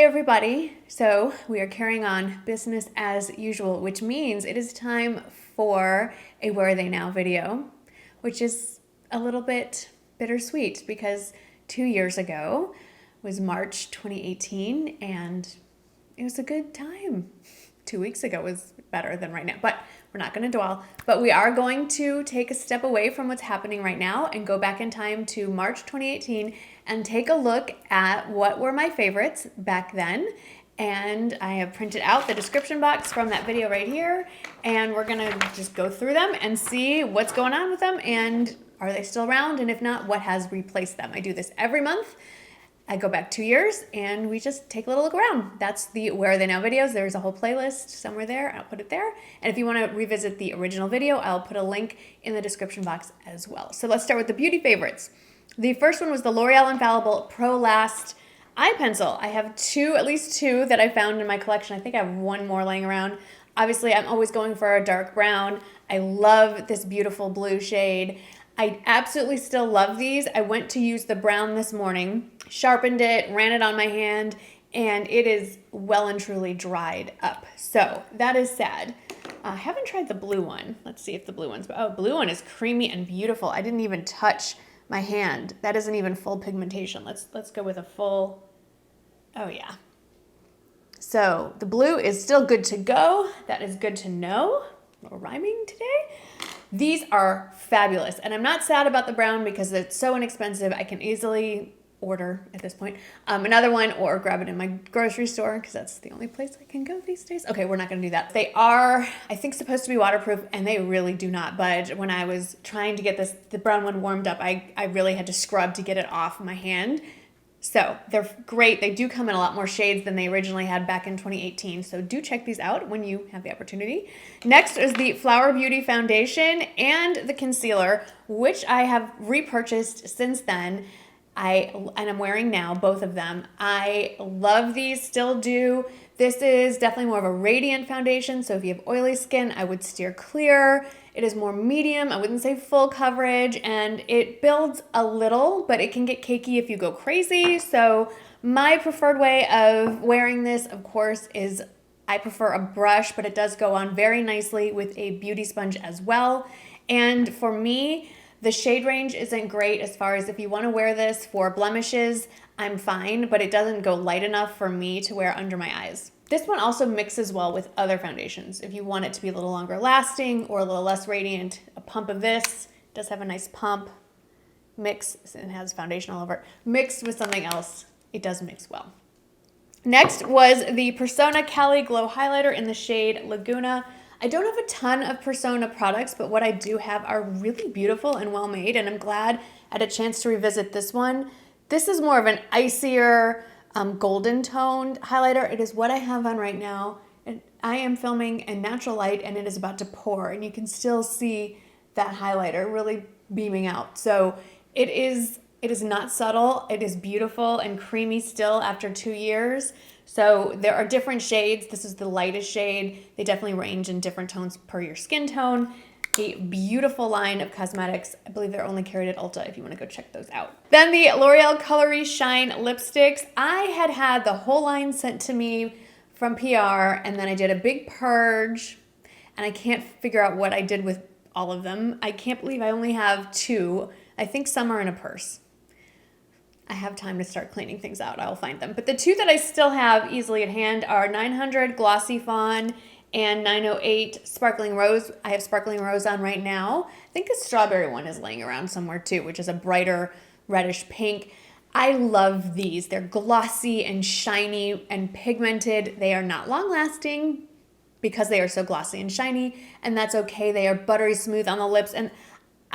everybody, so we are carrying on business as usual, which means it is time for a Where Are They Now video, which is a little bit bittersweet because 2 years ago was March 2018 and it was a good time. 2 weeks ago was better than right now, but we're not going to dwell. But we are going to take a step away from what's happening right now and go back in time to March 2018 and take a look at what were my favorites back then. And I have printed out the description box from that video right here, and we're going to just go through them and see what's going on with them and are they still around, and if not, what has replaced them. I do this every month. I go back 2 years and we just take a little look around. That's the Where Are They Now videos. There's a whole playlist somewhere there. I'll put it there. And if you want to revisit the original video, I'll put a link in the description box as well. So let's start with the beauty favorites. The first one was the L'Oreal Infallible Pro Last Eye Pencil. I have at least two that I found in my collection. I think I have one more laying around. Obviously, I'm always going for a dark brown. I love this beautiful blue shade. I absolutely still love these. I went to use the brown this morning, sharpened it, ran it on my hand, and it is well and truly dried up. So that is sad. I haven't tried the blue one. Let's see if the blue one's, oh, blue one is creamy and beautiful. I didn't even touch my hand. That isn't even full pigmentation. Let's go with a full, oh yeah. So the blue is still good to go. That is good to know. A little rhyming today. These are fabulous, and I'm not sad about the brown because it's so inexpensive. I can easily order at this point another one or grab it in my grocery store because that's the only place I can go these days. Okay, we're not going to do that. They are, I think, supposed to be waterproof, and they really do not budge. When I was trying to get the brown one warmed up, I really had to scrub to get it off my hand. So they're great. They do come in a lot more shades than they originally had back in 2018. So do check these out when you have the opportunity. Next is the Flower Beauty Foundation and the concealer, which I have repurchased since then. And I'm wearing now both of them. I love these, still do. This is definitely more of a radiant foundation. So if you have oily skin, I would steer clear. It is more medium. I wouldn't say full coverage, and it builds a little, but it can get cakey if you go crazy. So my preferred way of wearing this, of course, is I prefer a brush, but it does go on very nicely with a beauty sponge as well. And for me, the shade range isn't great as far as if you want to wear this for blemishes, I'm fine, but it doesn't go light enough for me to wear under my eyes. This one also mixes well with other foundations. If you want it to be a little longer lasting or a little less radiant, a pump of this does have a nice pump. Mix, it has foundation all over it. Mixed with something else, it does mix well. Next was the Persona Cali Glow Highlighter in the shade Laguna. I don't have a ton of Persona products, but what I do have are really beautiful and well made, and I'm glad I had a chance to revisit this one. This is more of an icier, golden toned highlighter. It is what I have on right now, and I am filming in natural light and it is about to pour, and you can still see that highlighter really beaming out. So it is not subtle. It is beautiful and creamy still after 2 years. So there are different shades. This is the lightest shade. They definitely range in different tones per your skin tone. A beautiful line of cosmetics. I believe they're only carried at Ulta if you want to go check those out. Then the L'Oreal Colory Shine lipsticks. I had the whole line sent to me from PR, and then I did a big purge, and I can't figure out what I did with all of them. I can't believe I only have 2. I think some are in a purse. I have time to start cleaning things out. I'll find them. But the 2 that I still have easily at hand are 900 Glossy Fawn and 908 Sparkling Rose. I have Sparkling Rose on right now. I think a strawberry one is laying around somewhere too, which is a brighter reddish pink. I love these. They're glossy and shiny and pigmented. They are not long lasting because they are so glossy and shiny, and that's okay. They are buttery smooth on the lips, and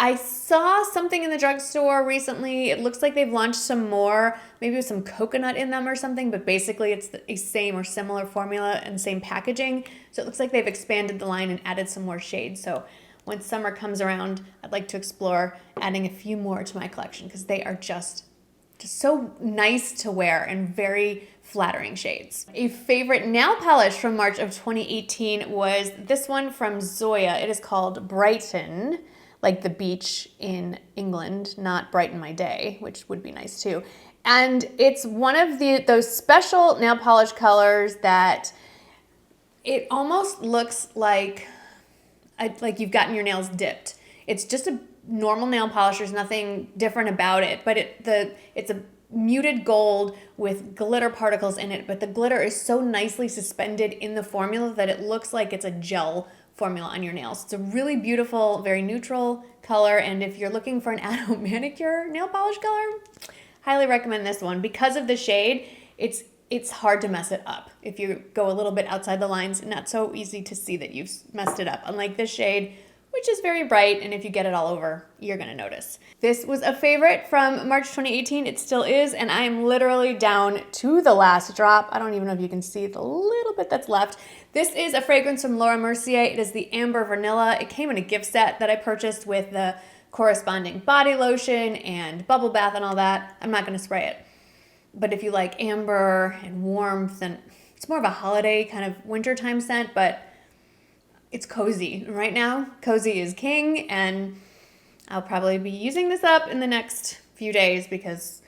I saw something in the drugstore recently. It looks like they've launched some more, maybe with some coconut in them or something, but basically it's a same or similar formula and same packaging. So it looks like they've expanded the line and added some more shades. So when summer comes around, I'd like to explore adding a few more to my collection because they are just so nice to wear and very flattering shades. A favorite nail polish from March of 2018 was this one from Zoya. It is called Brighten. like the beach in England, not brighten my day, which would be nice too. And it's one of those special nail polish colors that it almost looks like you've gotten your nails dipped. It's just a normal nail polish. There's nothing different about it, but it's a muted gold with glitter particles in it, but the glitter is so nicely suspended in the formula that it looks like it's a gel formula on your nails. It's a really beautiful, very neutral color, and if you're looking for an at-home manicure nail polish color, highly recommend this one. Because of the shade, it's hard to mess it up. If you go a little bit outside the lines, not so easy to see that you've messed it up. Unlike this shade, which is very bright, and if you get it all over, you're gonna notice. This was a favorite from March 2018. It still is, and I am literally down to the last drop. I don't even know if you can see the little bit that's left. This is a fragrance from Laura Mercier. It is the Amber Vanilla. It came in a gift set that I purchased with the corresponding body lotion and bubble bath and all that. I'm not gonna spray it. But if you like amber and warmth, and it's more of a holiday kind of wintertime scent, but it's cozy. Right now, cozy is king, and I'll probably be using this up in the next few days because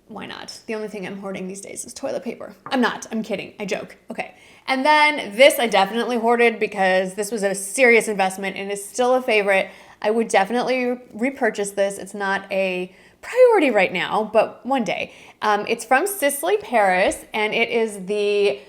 why not? The only thing I'm hoarding these days is toilet paper. I'm kidding, I joke. Okay. And then this I definitely hoarded because this was a serious investment and is still a favorite. I would definitely repurchase this. It's not a priority right now, but one day. It's from Sisley Paris, and it is the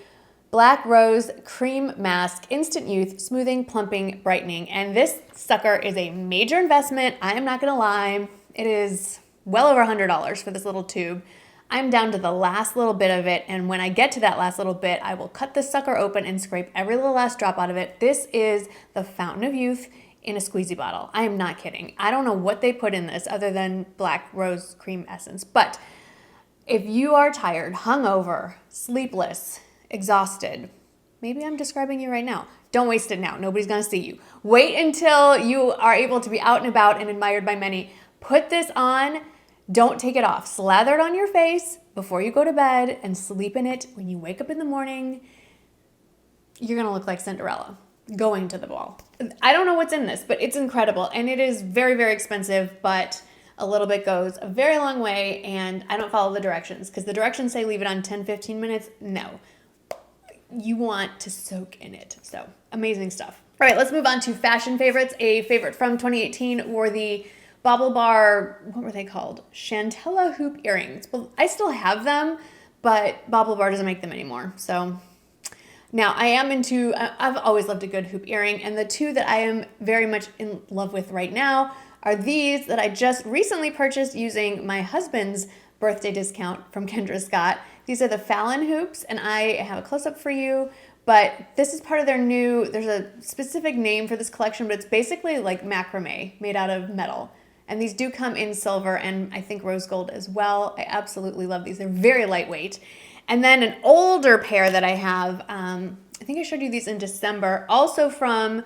Black Rose Cream Mask Instant Youth Smoothing, Plumping, Brightening. And this sucker is a major investment. I am not gonna lie. It is well over $100 for this little tube. I'm down to the last little bit of it, and when I get to that last little bit, I will cut this sucker open and scrape every little last drop out of it. This is the Fountain of Youth in a squeezy bottle. I am not kidding. I don't know what they put in this other than Black Rose Cream Essence, but if you are tired, hungover, sleepless, exhausted, maybe I'm describing you right now. Don't waste it now. Nobody's gonna see you. Wait until you are able to be out and about and admired by many. Put this on, don't take it off. Slather it on your face before you go to bed and sleep in it. When you wake up in the morning, you're gonna look like Cinderella going to the ball. I don't know what's in this, but it's incredible. And it is very, very expensive, but a little bit goes a very long way, and I don't follow the directions because the directions say leave it on 10-15 minutes. No. You want to soak in it. So amazing stuff. All right, let's move on to fashion favorites. A favorite from 2018 were the BaubleBar, what were they called? Chantella Hoop Earrings. Well, I still have them, but BaubleBar doesn't make them anymore. So now I've always loved a good hoop earring, and the two that I am very much in love with right now are these that I just recently purchased using my husband's birthday discount from Kendra Scott. These are the Fallon hoops, and I have a close-up for you, but this is part of there's a specific name for this collection, but it's basically like macrame made out of metal. And these do come in silver and I think rose gold as well. I absolutely love these. They're very lightweight. And then an older pair that I have, I think I showed you these in December, also from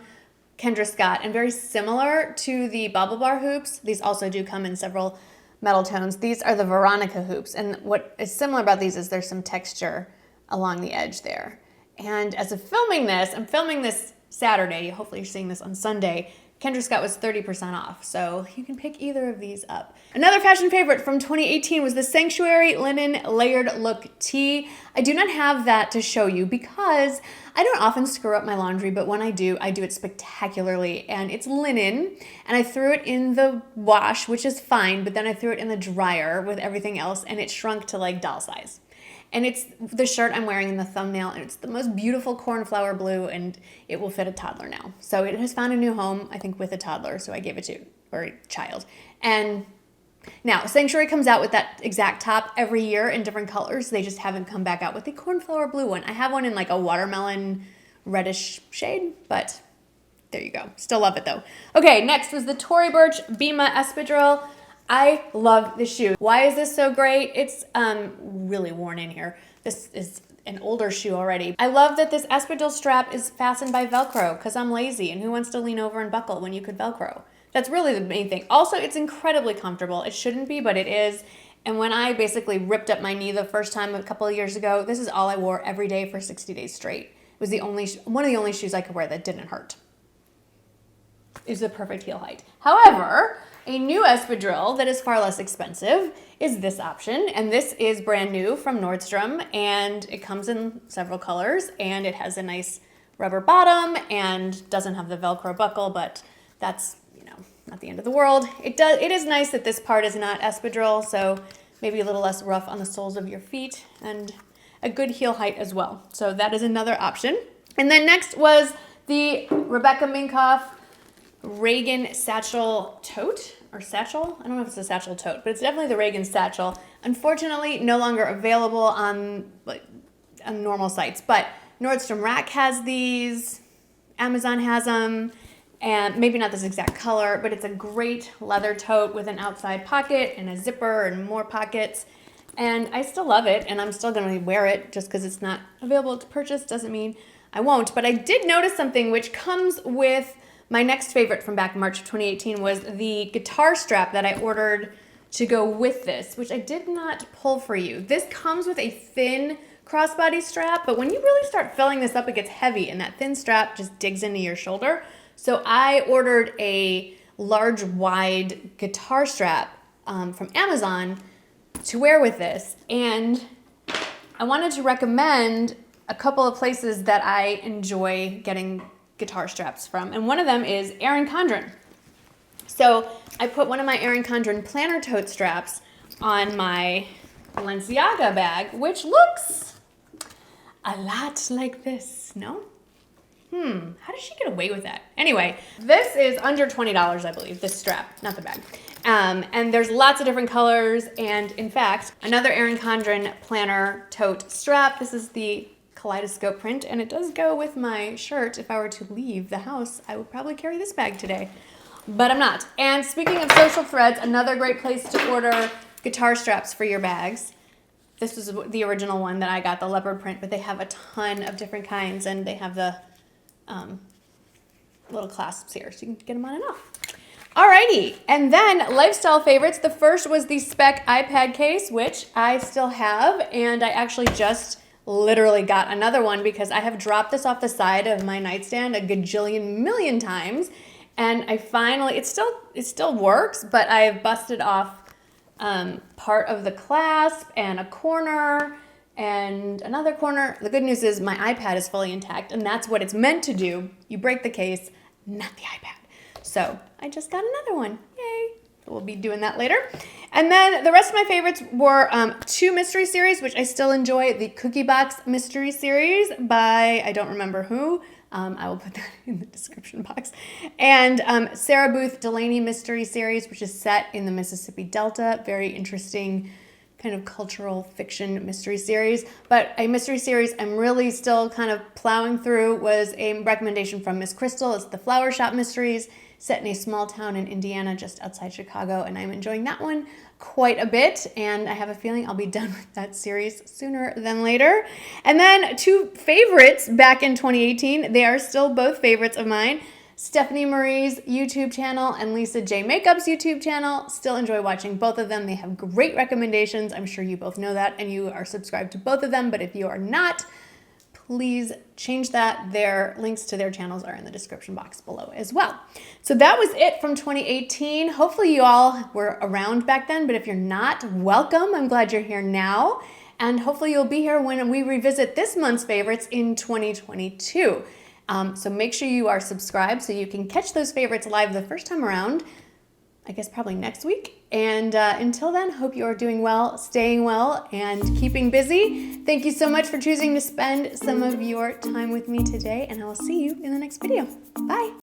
Kendra Scott, and very similar to the BaubleBar hoops. These also do come in several metal tones. These are the Veronica hoops, and what is similar about these is there's some texture along the edge there. And as of filming this, I'm filming this Saturday, hopefully you're seeing this on Sunday, Kendra Scott was 30% off, so you can pick either of these up. Another fashion favorite from 2018 was the Sanctuary Linen Layered Look Tee. I do not have that to show you because I don't often screw up my laundry, but when I do it spectacularly. And it's linen, and I threw it in the wash, which is fine, but then I threw it in the dryer with everything else, and it shrunk to like doll size. And it's the shirt I'm wearing in the thumbnail, and it's the most beautiful cornflower blue, and it will fit a toddler now. So it has found a new home, I think, with a toddler, so I gave it to, or a child. And now, Sanctuary comes out with that exact top every year in different colors. They just haven't come back out with the cornflower blue one. I have one in like a watermelon reddish shade, but there you go. Still love it though. Okay, next was the Tory Burch Bima Espadrille. I love this shoe. Why is this so great? It's really worn in here. This is an older shoe already. I love that this espadrille strap is fastened by Velcro because I'm lazy, and who wants to lean over and buckle when you could Velcro? That's really the main thing. Also, it's incredibly comfortable. It shouldn't be, but it is. And when I basically ripped up my knee the first time a couple of years ago, this is all I wore every day for 60 days straight. It was one of the only shoes I could wear that didn't hurt. is the perfect heel height. However, a new espadrille that is far less expensive is this option, and this is brand new from Nordstrom, and it comes in several colors, and it has a nice rubber bottom and doesn't have the Velcro buckle, but that's, not the end of the world. It is nice that this part is not espadrille, so maybe a little less rough on the soles of your feet, and a good heel height as well. So that is another option. And then next was the Rebecca Minkoff Reagan Satchel Tote, or Satchel? I don't know if it's a satchel tote, but it's definitely the Reagan Satchel. Unfortunately, no longer available on normal sites, but Nordstrom Rack has these, Amazon has them, and maybe not this exact color, but it's a great leather tote with an outside pocket and a zipper and more pockets. And I still love it, and I'm still going to wear it. Just because it's not available to purchase doesn't mean I won't. But I did notice something which comes with my next favorite from back in March of 2018 was the guitar strap that I ordered to go with this, which I did not pull for you. This comes with a thin crossbody strap, but when you really start filling this up, it gets heavy, and that thin strap just digs into your shoulder. So I ordered a large, wide guitar strap from Amazon to wear with this, and I wanted to recommend a couple of places that I enjoy getting guitar straps from, and one of them is Erin Condren. So I put one of my Erin Condren planner tote straps on my Balenciaga bag, which looks a lot like this, no? How did she get away with that? Anyway, this is under $20, I believe, this strap, not the bag. And there's lots of different colors, and in fact, another Erin Condren planner tote strap. This is the kaleidoscope print, and it does go with my shirt. If I were to leave the house, I would probably carry this bag today, but I'm not. And speaking of social threads, another great place to order guitar straps for your bags. This was the original one that I got, the leopard print, but they have a ton of different kinds, and they have the little clasps here, so you can get them on and off. Alrighty, and then lifestyle favorites. The first was the Spec iPad case, which I still have, and I actually just literally got another one because I have dropped this off the side of my nightstand a gajillion million times, and I finally, it still works, but I've busted off part of the clasp and a corner and another corner. The good news is my iPad is fully intact, and that's what it's meant to do. You break the case, not the iPad. So I just got another one. Yay. We'll be doing that later. And then the rest of my favorites were two mystery series, which I still enjoy. The Cookie Box mystery series by, I don't remember who. I will put that in the description box. And Sarah Booth Delaney mystery series, which is set in the Mississippi Delta. Very interesting kind of cultural fiction mystery series. But a mystery series I'm really still kind of plowing through was a recommendation from Miss Crystal. It's the Flower Shop Mysteries, set in a small town in Indiana just outside Chicago, and I'm enjoying that one quite a bit, and I have a feeling I'll be done with that series sooner than later. And then two favorites back in 2018. They are still both favorites of mine. Stephanie Marie's YouTube channel and Lisa J Makeup's YouTube channel. Still enjoy watching both of them. They have great recommendations. I'm sure you both know that and you are subscribed to both of them, but if you are not, please change that. Their links to their channels are in the description box below as well. So that was it from 2018. Hopefully you all were around back then, but if you're not, welcome. I'm glad you're here now. And hopefully you'll be here when we revisit this month's favorites in 2022. So make sure you are subscribed so you can catch those favorites live the first time around, I guess probably next week. And until then, hope you are doing well, staying well, and keeping busy. Thank you so much for choosing to spend some of your time with me today, and I will see you in the next video. Bye.